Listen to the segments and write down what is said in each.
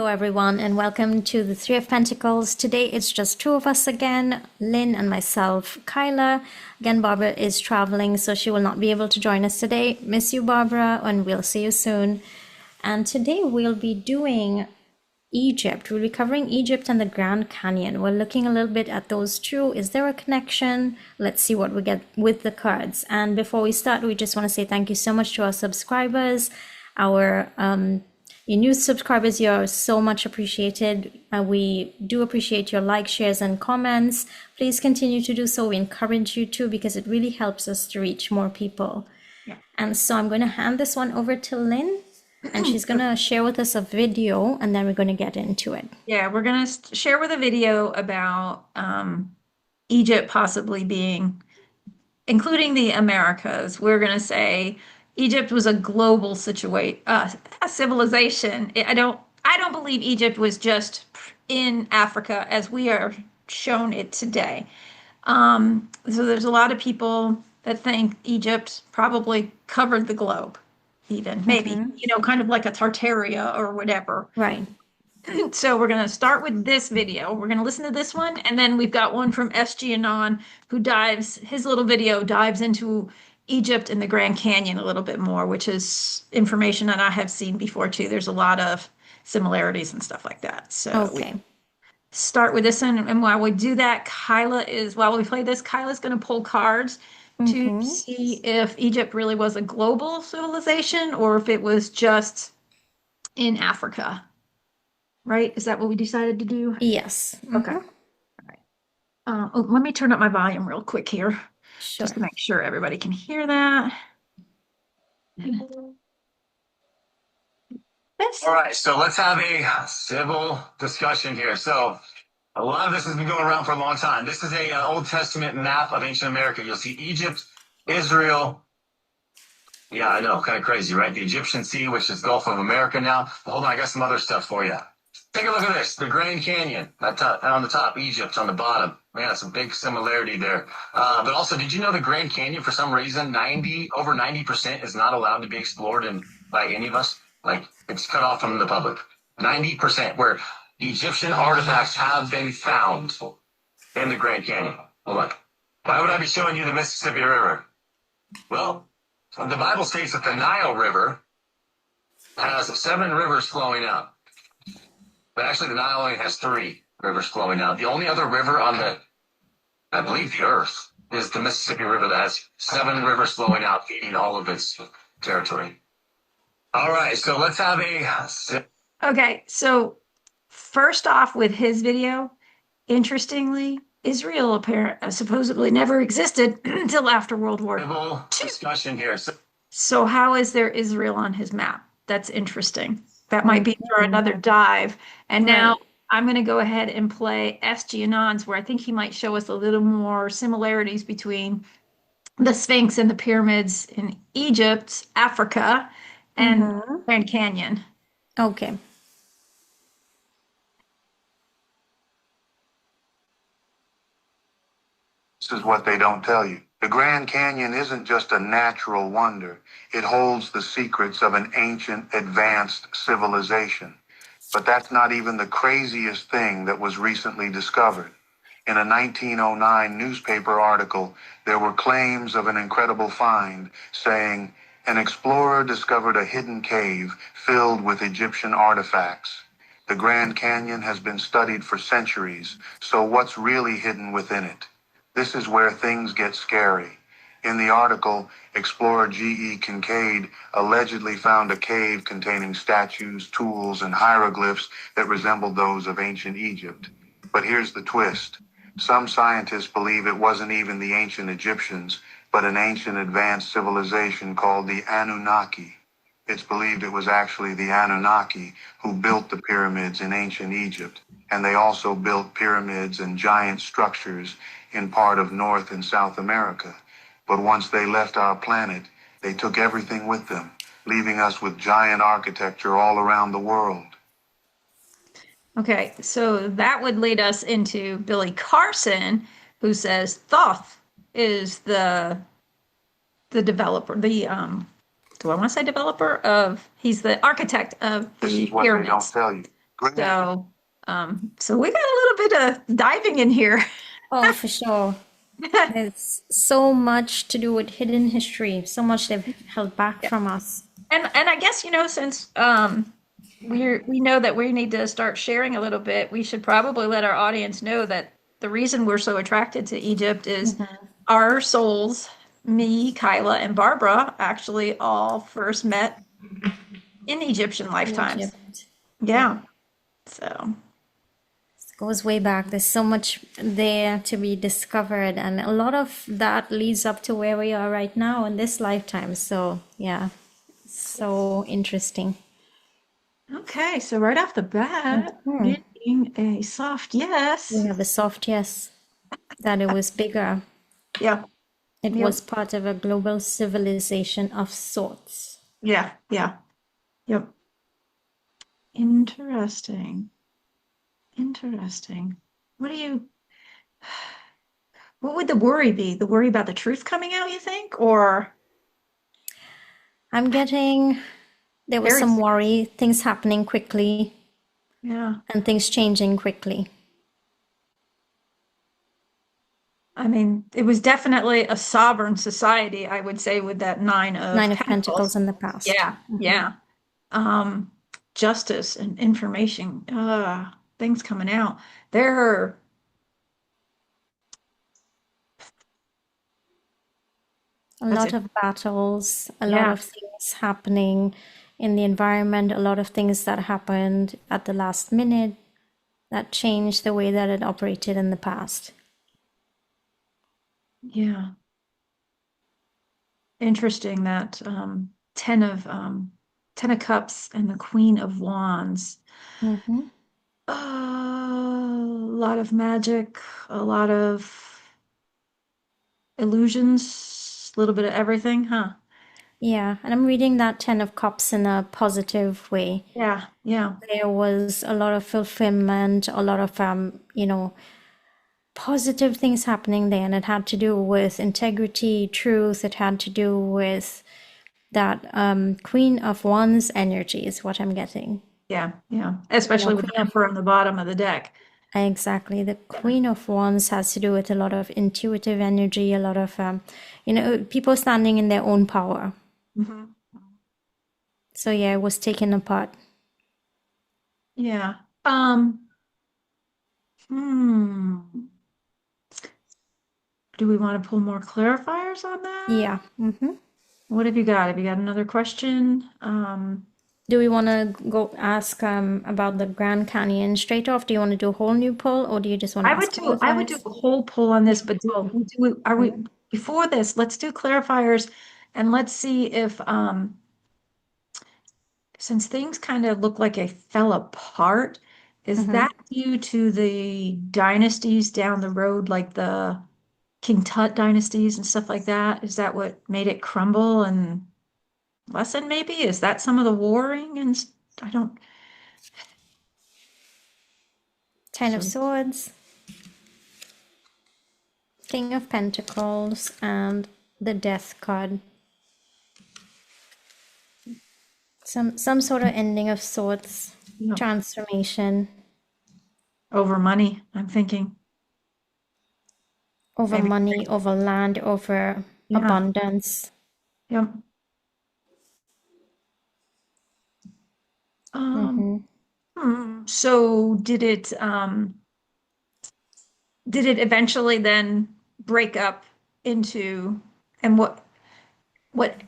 Hello, everyone, and welcome to the Three of Pentacles. Today it's just two of us again, Lynn and myself, Kaila. Again, Barbara is traveling, so she will not be able to join us today. Miss you, Barbara, and we'll see you soon. And today we'll be doing Egypt. We'll be covering Egypt and the Grand Canyon. We're looking a little bit at those two. Is there a connection? Let's see what we get with the cards. And before we start, we just want to say thank you so much to our subscribers, our your new subscribers. You're so much appreciated. We do appreciate your likes, shares, and comments. Please continue to do so. We encourage you to, because it really helps us to reach more people. Yeah. And so I'm going to hand this one over to Lynn, and she's going to share with us a video, and then we're going to get into it. Yeah, we're going to share with a video about Egypt possibly being, including the Americas. We're going to say Egypt was a global a civilization. I don't believe Egypt was just in Africa as we are shown it today. So there's a lot of people that think Egypt probably covered the globe, even maybe, kind of like a Tartaria or whatever. Right. So we're going to start with this video. We're going to listen to this one, and then we've got one from SG Anon, who his little video dives into Egypt and the Grand Canyon a little bit more, which is information that I have seen before too. There's a lot of similarities and stuff like that. So Okay. we start with this one, and while we do that, while we play this, Kyla's going to pull cards to see if Egypt really was a global civilization or if it was just in Africa. Right? Is that what we decided to do? Yes. Okay. All right. Let me turn up my volume real quick here, Sure. just to make sure everybody can hear that. All right, so let's have a civil discussion here. So a lot of this has been going around for a long time. This is a Old Testament map of ancient America. You'll see Egypt, Israel. Yeah, I know, kind of crazy, right? The Egyptian Sea, which is Gulf of America now. But hold on, I got some other stuff for you. Take a look at this, the Grand Canyon on the top, Egypt on the bottom. Man, that's a big similarity there. But also, did you know the Grand Canyon, for some reason, over 90% is not allowed to be explored by any of us? Like, it's cut off from the public. 90%, where Egyptian artifacts have been found in the Grand Canyon. Hold on. Why would I be showing you the Mississippi River? Well, the Bible states that the Nile River has 7 rivers flowing out. But actually, the Nile only has 3 rivers flowing out. The only other river on I believe, the earth is the Mississippi River that has 7 rivers flowing out, feeding all of its territory. All right, so let's have Okay, so first off with his video, interestingly, Israel supposedly never existed until after World War II. Discussion here. So how is there Israel on his map? That's interesting. That might be for another dive. And now I'm going to go ahead and play SG Anons, where I think he might show us a little more similarities between the Sphinx and the pyramids in Egypt, Africa, and Grand Canyon. Okay. This is what they don't tell you. The Grand Canyon isn't just a natural wonder. It holds the secrets of an ancient, advanced civilization. But that's not even the craziest thing that was recently discovered. In a 1909 newspaper article, there were claims of an incredible find saying, an explorer discovered a hidden cave filled with Egyptian artifacts. The Grand Canyon has been studied for centuries, so what's really hidden within it? This is where things get scary. In the article, explorer G.E. Kincaid allegedly found a cave containing statues, tools, and hieroglyphs that resembled those of ancient Egypt. But here's the twist. Some scientists believe it wasn't even the ancient Egyptians, but an ancient advanced civilization called the Anunnaki. It's believed it was actually the Anunnaki who built the pyramids in ancient Egypt, and they also built pyramids and giant structures in part of North and South America. But once they left our planet, they took everything with them, leaving us with giant architecture all around the world. Okay, so that would lead us into Billy Carson, who says Thoth is the developer, do I want to say developer of, he's the architect of This the is what pyramids. they don't tell you. Great. So we got a little bit of diving in here. Oh, for sure. There's so much to do with hidden history, so much they've held back Yeah. from us. And I guess, since we know that we need to start sharing a little bit, we should probably let our audience know that the reason we're so attracted to Egypt is our souls, me, Kyla, and Barbara, actually all first met in Egyptian lifetimes. Egypt. Yeah. So, It goes way back. There's so much there to be discovered, and a lot of that leads up to where we are right now in this lifetime. So, yeah, so interesting. okay. So right off the bat, getting a soft yes. We have a soft yes that it was bigger. Yeah. It Yep. was part of a global civilization of sorts. Yeah. Yeah. Yep. Interesting. Interesting. What would the worry be? The worry about the truth coming out, you think? Or I'm getting there was Very some sick. worry, things happening quickly Yeah. and things changing quickly. I mean, it was definitely a sovereign society, I would say, with that Nine of Nine of Pentacles. Pentacles in the past. Yeah. Yeah. Justice and information, things coming out. There are A That's lot it. of battles, a lot Yeah. of things happening in the environment, a lot of things that happened at the last minute that changed the way that it operated in the past. Yeah. Interesting that Ten of Cups and the Queen of Wands. Hmm. A lot of magic, a lot of illusions, a little bit of everything, huh? Yeah, and I'm reading that Ten of Cups in a positive way. Yeah, yeah, There was a lot of fulfillment, a lot of positive things happening there, and it had to do with integrity, truth. It had to do with that Queen of Wands energy is what I'm getting. yeah, yeah. Especially with Queen the of Emperor on the bottom of the deck. Exactly. The Queen of Wands has to do with a lot of intuitive energy, a lot of, people standing in their own power. Hmm. So yeah, it was taken apart. Yeah. Hmm. Do we want to pull more clarifiers on that? Yeah. What have you got? Have you got another question? Do we want to go ask about the Grand Canyon straight off? Do you want to do a whole new poll, or do you just want to ask all of I would do us? a whole pull on this, but Poll. are we before this, let's do clarifiers and let's see if since things kind of look like they fell apart, is that due to the dynasties down the road, like the King Tut dynasties and stuff like that? Is that what made it crumble and lessen maybe? Is that some of the warring and I don't Ten of so Swords, King of Pentacles, and the Death card. Some sort of ending of sorts, Yeah. transformation Over money, I'm thinking. over Maybe. money, over land, over Yeah. abundance. Yep. So did it eventually then break up into and what let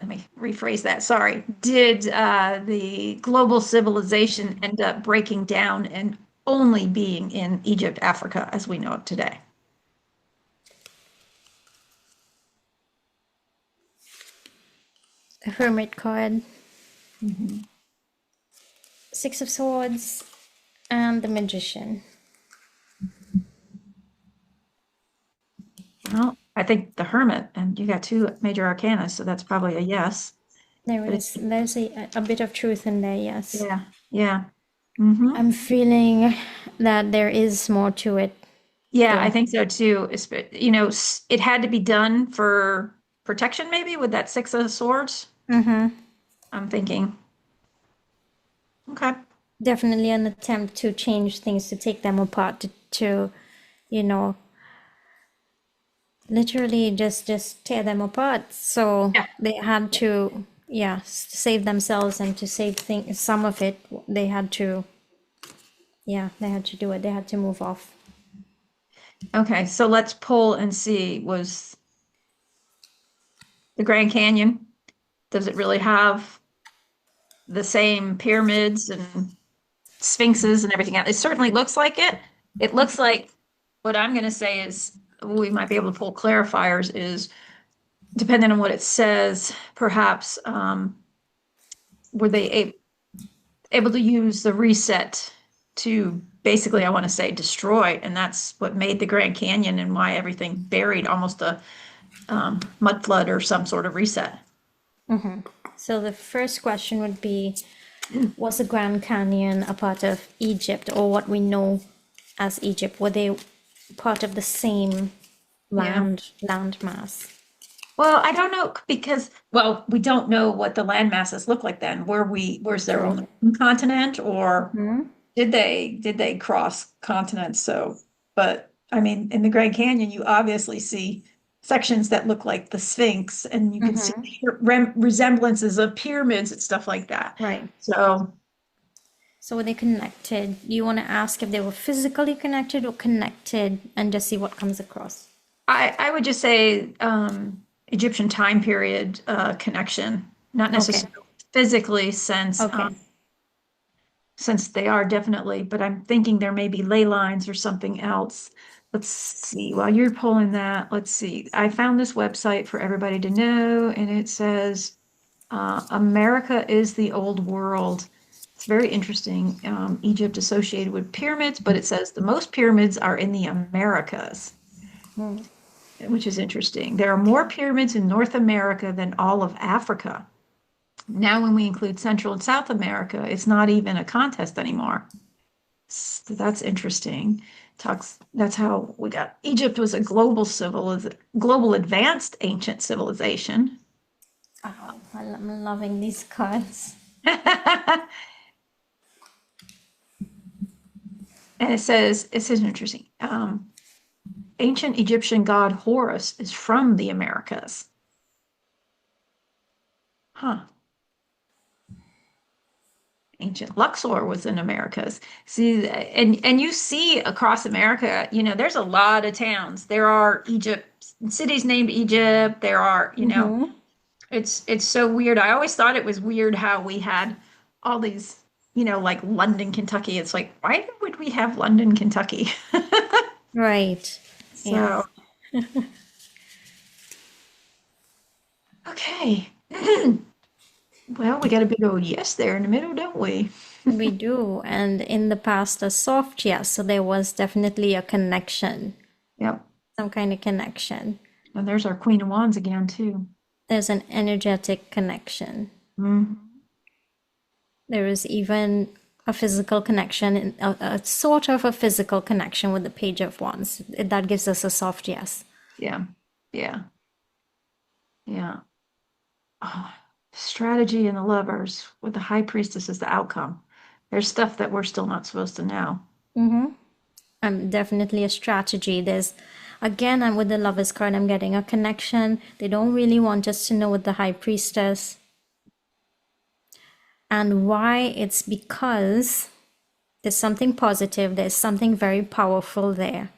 me rephrase that. Sorry. Did the global civilization end up breaking down and only being in Egypt, Africa, as we know it today? The Hermit card, Six of Swords, and the Magician. Well, I think the Hermit, and you got two major arcana, so that's probably a yes. There's a bit of truth in there, yes. Yeah, yeah. Mm-hmm. I'm feeling that there is more to it. Yeah, I think so too. It had to be done for protection, maybe with that Six of Swords. I'm thinking. Okay. Definitely an attempt to change things, to take them apart, to you know, literally just tear them apart. So Yeah. they had to, yeah, save themselves, and to save things, some of it, they had to, yeah, they had to do it. They had to move off. Okay, so let's pull and see, was the Grand Canyon, does it really have the same pyramids and sphinxes and everything else? It certainly looks like it. It looks like, what I'm going to say is, we might be able to pull clarifiers, is depending on what it says, perhaps were they able to use the reset to basically, I want to say, destroy, and that's what made the Grand Canyon and why everything buried, almost a mud flood or some sort of reset. So the first question would be, was the Grand Canyon a part of Egypt, or what we know as Egypt? Were they part of the same Yeah. land mass? Well, I don't know, because, well, we don't know what the land masses look like then. Was there True. on one continent, or did they cross continents? So, but I mean, in the Grand Canyon, you obviously see sections that look like the Sphinx, and you can see resemblances of pyramids and stuff like that. Right. So, So were they connected? You want to ask if they were physically connected or connected, and just see what comes across. I would just say Egyptian time period connection, not Okay. necessarily physically, Okay. since they are definitely, but I'm thinking there may be ley lines or something else. Let's see. While you're pulling that, let's see. I found this website for everybody to know, and it says America is the old world. It's very interesting. Egypt associated with pyramids, but it says the most pyramids are in the Americas, which is interesting. There are more pyramids in North America than all of Africa. Now, when we include Central and South America, it's not even a contest anymore. So that's interesting. That's how we got Egypt was a global advanced ancient civilization. Oh, I'm loving these cards. And it says interesting. Ancient Egyptian god Horus is from the Americas. Huh. Ancient Luxor was in Americas. See, and you see across America, there's a lot of towns. There are cities named Egypt. There are, it's so weird. I always thought it was weird how we had all these, like London, Kentucky. It's like, why would we have London, Kentucky? Right. Yeah. So, okay. Well, we got a big old yes there in the middle, don't we? We do. And in the past, a soft yes. So there was definitely a connection, Yep. some kind of connection. And there's our Queen of Wands again, too. There's an energetic connection. Mhm. There is even a physical connection, a sort of a physical connection with the Page of Wands. That gives us a soft yes. Yeah. Yeah. Yeah. Oh, strategy and the lovers with the high priestess as the outcome. There's stuff that we're still not supposed to know. Definitely a strategy. There's, again, I'm with the Lovers card, I'm getting a connection. They don't really want us to know with the High Priestess. And why? It's because there's something positive, there's something very powerful there,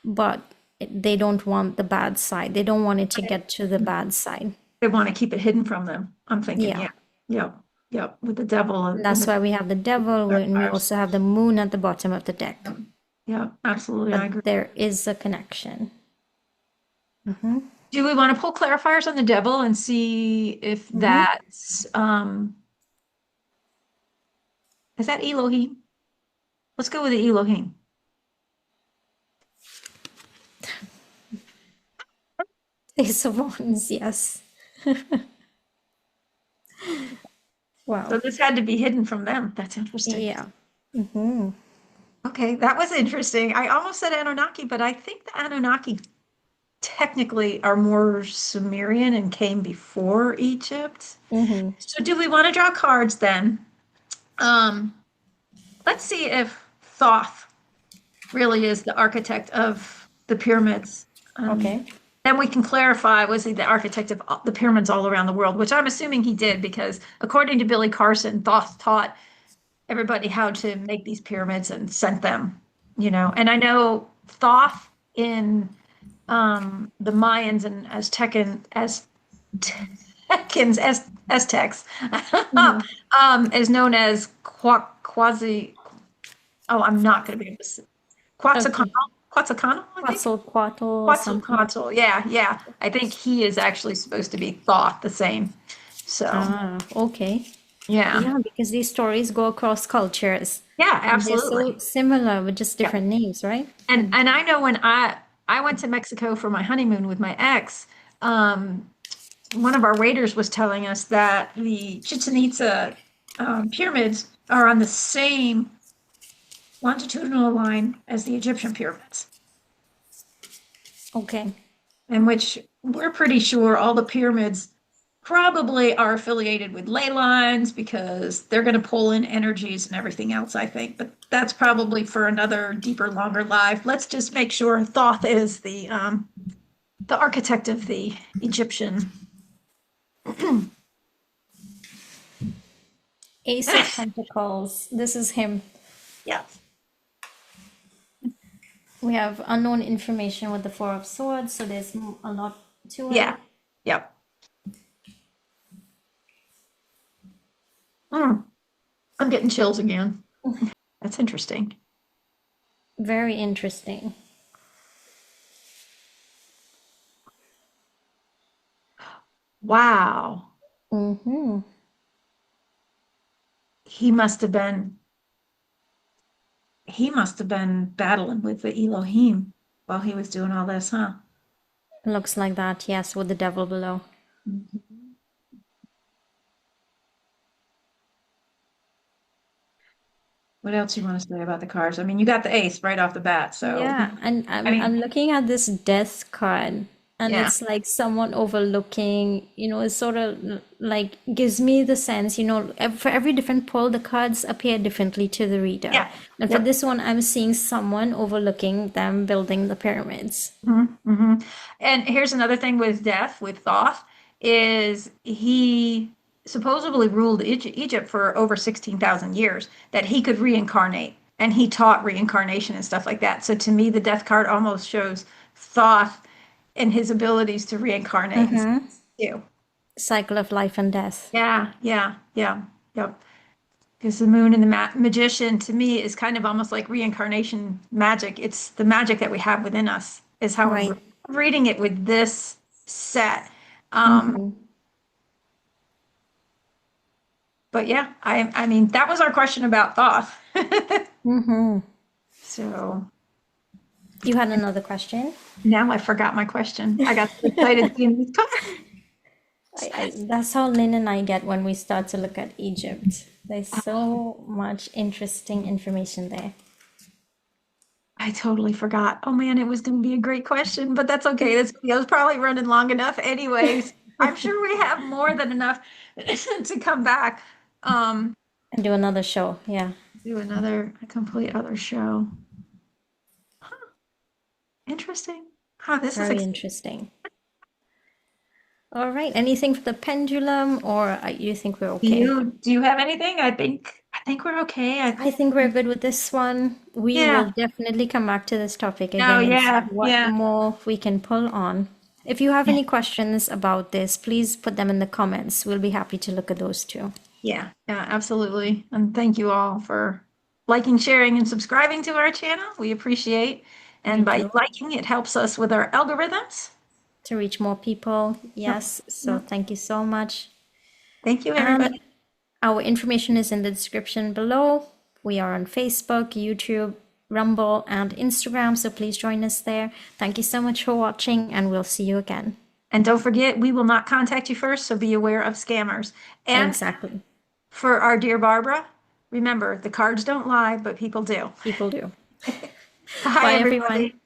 but they don't want the bad side. They don't want it to get to the bad side. They want to keep it hidden from them. I'm thinking, Yeah. Yep. Yep. With the devil and That's why we have the Devil, and we also have the Moon at the bottom of the deck. yeah, absolutely. I agree. But there is a connection. Do we want to pull clarifiers on the devil and see if that's is that Elohim? Let's go with the Elohim. Ace of Wands, yes. Wow. So this had to be hidden from them. That's interesting. Yeah. Okay, that was interesting. I almost said Anunnaki, but I think the Anunnaki technically are more Sumerian and came before Egypt. So do we want to draw cards then? let's see if Thoth really is the architect of the pyramids. Okay. Then we can clarify, was he the architect of the pyramids all around the world, which I'm assuming he did, because according to Billy Carson, Thoth taught everybody how to make these pyramids and sent them, And I know Thoth in the Mayans and Aztecs Mhm. is known as Quasi. Oh, I'm not going to be able to say. Okay. Quetzalcoatl, I think. Quetzalcoatl or something. Quetzalcoatl, yeah, yeah. I think he is actually supposed to be Thoth, the same. So, Ah, okay. yeah. Yeah, because these stories go across cultures Yeah, and they're so absolutely. similar with just Yeah. different names, right? And I know when I went to Mexico for my honeymoon with my ex, one of our waiters was telling us that the Chichen Itza pyramids are on the same longitudinal line as the Egyptian pyramids, Okay. in which we're pretty sure all the pyramids probably are affiliated with ley lines because they're going to pull in energies and everything else, I think. But that's probably for another deeper, longer life. Let's just make sure Thoth is the architect of the Egyptian. Ace of Pentacles. This is him. Yeah. We have unknown information with the Four of Swords, so there's a lot to it. Yeah. Yep. Mm, I'm getting chills again. That's interesting. Very interesting. Wow. Mm-hmm. He must have been battling with the Elohim while he was doing all this, huh? Looks like that, yes, with the devil below. What else you want to say about the cards? I mean, you got the ace right off the bat, so Yeah, and I I'm mean, looking at this death card, and yeah, it's like someone overlooking, it's sort of like gives me the sense, for every different pull, the cards appear differently to the reader. yeah, And for yep. this one, I'm seeing someone overlooking them building the pyramids. Hmm. And here's another thing with death, with Thoth, is he supposedly ruled Egypt for over 16,000 years, that he could reincarnate, and he taught reincarnation and stuff like that. So to me, the death card almost shows Thoth and his abilities to reincarnate and stuff Mm-hmm. too. Cycle of life and death. Yeah, yeah, yeah, yep. Because the moon and the magician to me is kind of almost like reincarnation magic. It's the magic that we have within us, is how I'm Right. reading it with this set. Mm-hmm. But yeah, I mean, that was our question about Thoth. Mm-hmm. So You had another question? now I forgot my question. I got so excited seeing these cards. That's how Lynn and I get when we start to look at Egypt. There's so much interesting information there. I totally forgot. Oh man, it was going to be a great question, but that's okay. This video's probably running long enough anyways. I'm sure we have more than enough to come back. Um, And do another show. Yeah. do a complete other show. Huh, interesting. Huh, this is Very exciting. interesting. All right. Anything for the pendulum, or you think we're okay? Do you have anything? I think we're okay. I think we're good with this one. We Yeah. will definitely come back to this topic No, again and see yeah, what yeah. more we can pull on. If you have any questions about this, please put them in the comments. We'll be happy to look at those too. Yeah, yeah, absolutely. And thank you all for liking, sharing, and subscribing to our channel. We appreciate. And We by do. liking, it helps us with our algorithms. To reach more people. Yes. So Yep. thank you so much. Thank you, And everybody. our information is in the description below. We are on Facebook, YouTube, Rumble, and Instagram, so please join us there. Thank you so much for watching, and we'll see you again. And don't forget, we will not contact you first, so be aware of scammers. And Exactly. for our dear Barbara, remember, the cards don't lie, but people do. People do. Bye, Bye, everybody. everyone.